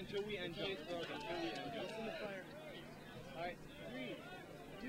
until we end. Until we end. All right, 3, 2.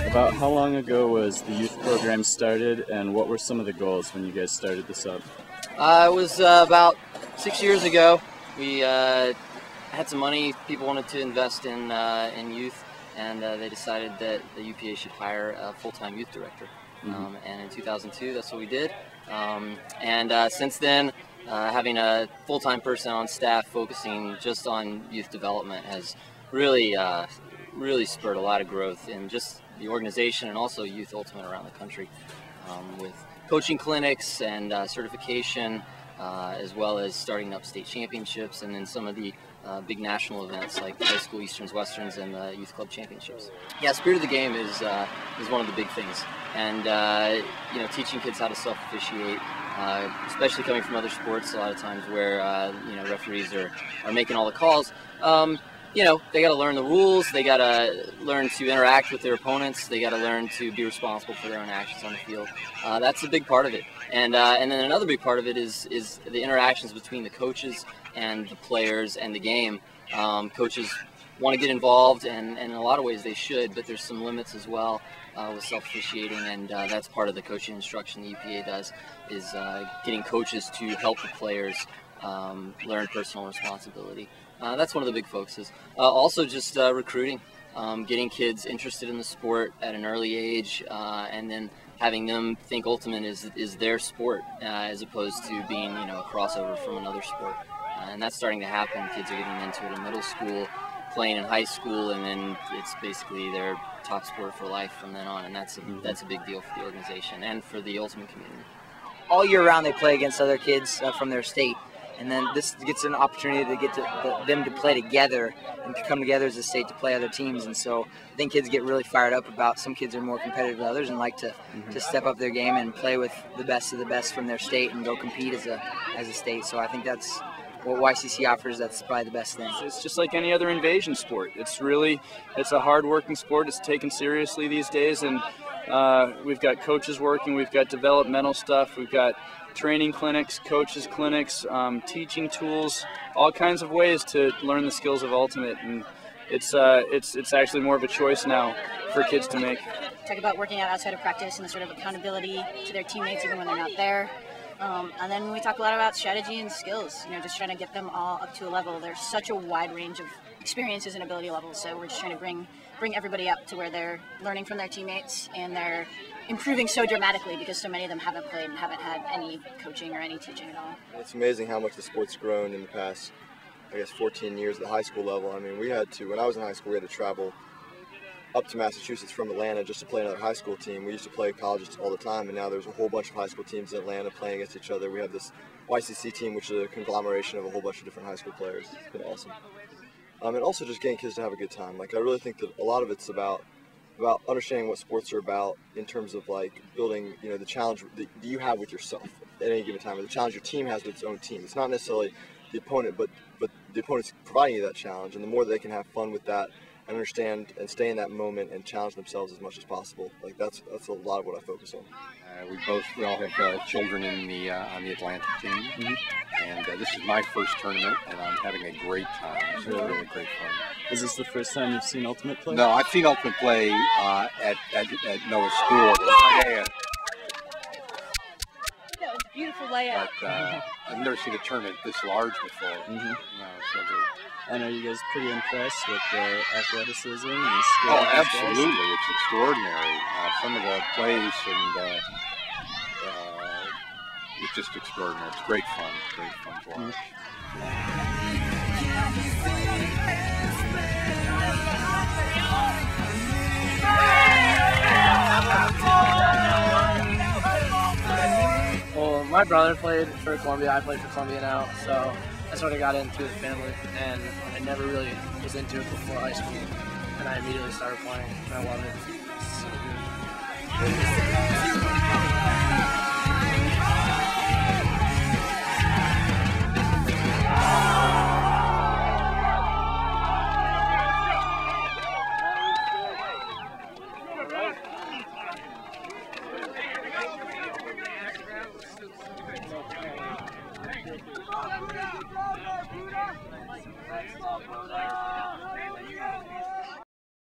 About how long ago was the youth program started, and what were some of the goals when you guys started this up? It was about 6 years ago. We had some money. People wanted to invest in youth, and they decided that the UPA should hire a full-time youth director. And in 2002, that's what we did. Since then, having a full-time person on staff focusing just on youth development has really spurred a lot of growth in just the organization and also youth ultimate around the country, with coaching clinics and certification, as well as starting up state championships, and then some of the big national events like the high school Easterns, Westerns, and the youth club championships. Yeah, spirit of the game is one of the big things, and teaching kids how to self-officiate, especially coming from other sports. A lot of times where referees are making all the calls. They got to learn the rules. They got to learn to interact with their opponents. They got to learn to be responsible for their own actions on the field. That's a big part of it. And then another big part of it is the interactions between the coaches and the players and the game. Coaches want to get involved, and in a lot of ways they should, but there's some limits as well with self-officiating, and that's part of the coaching instruction the EPA does, is getting coaches to help the players learn personal responsibility. That's one of the big focuses. Also just recruiting, getting kids interested in the sport at an early age, and then having them think ultimate is their sport, as opposed to being a crossover from another sport. And that's starting to happen. Kids are getting into it in middle school, playing in high school, and then it's basically their top sport for life from then on. And that's a big deal for the organization and for the ultimate community. All year round they play against other kids from their state. And then this gets an opportunity to get them to play together and to come together as a state to play other teams. And so I think kids get really fired up about, some kids are more competitive than others and like to step up their game and play with the best of the best from their state and go compete as a state. So I think that's what YCC offers. That's probably the best thing. It's just like any other invasion sport. It's a hard-working sport. It's taken seriously these days, and we've got coaches working, we've got developmental stuff, we've got training clinics, coaches clinics, teaching tools, all kinds of ways to learn the skills of ultimate, and it's actually more of a choice now for kids to make. Talk about working out outside of practice and the sort of accountability to their teammates even when they're not there. And then we talk a lot about strategy and skills, just trying to get them all up to a level. There's such a wide range of experiences and ability levels, so we're just trying to bring everybody up to where they're learning from their teammates and they're improving so dramatically, because so many of them haven't played and haven't had any coaching or any teaching at all. It's amazing how much the sport's grown in the past, 14 years at the high school level. I mean, when I was in high school, we had to travel up to Massachusetts from Atlanta just to play another high school team. We used to play colleges all the time, and now there's a whole bunch of high school teams in Atlanta playing against each other. We have this YCC team, which is a conglomeration of a whole bunch of different high school players. It's been awesome. And also just getting kids to have a good time. I really think that a lot of it's about understanding what sports are about in terms of building, the challenge that you have with yourself at any given time, or the challenge your team has with its own team. It's not necessarily the opponent, but the opponent's providing you that challenge, and the more they can have fun with that and understand and stay in that moment and challenge themselves as much as possible. That's a lot of what I focus on. We all have children on the Atlantic team, and this is my first tournament, and I'm having a great time. It's really great fun. Is this the first time you've seen Ultimate play? No, I've seen Ultimate play at Noah's school. It's a beautiful layout. But I've never seen a tournament this large before. And are you guys pretty impressed with the athleticism and skill? Oh, absolutely. It's extraordinary. Some of the plays, and it's just extraordinary. It's great fun. Great fun to watch. My brother played for Columbia. I played for Columbia now, so I sort of got into the family, and I never really was into it before high school, and I immediately started playing, and I loved it. It's so good.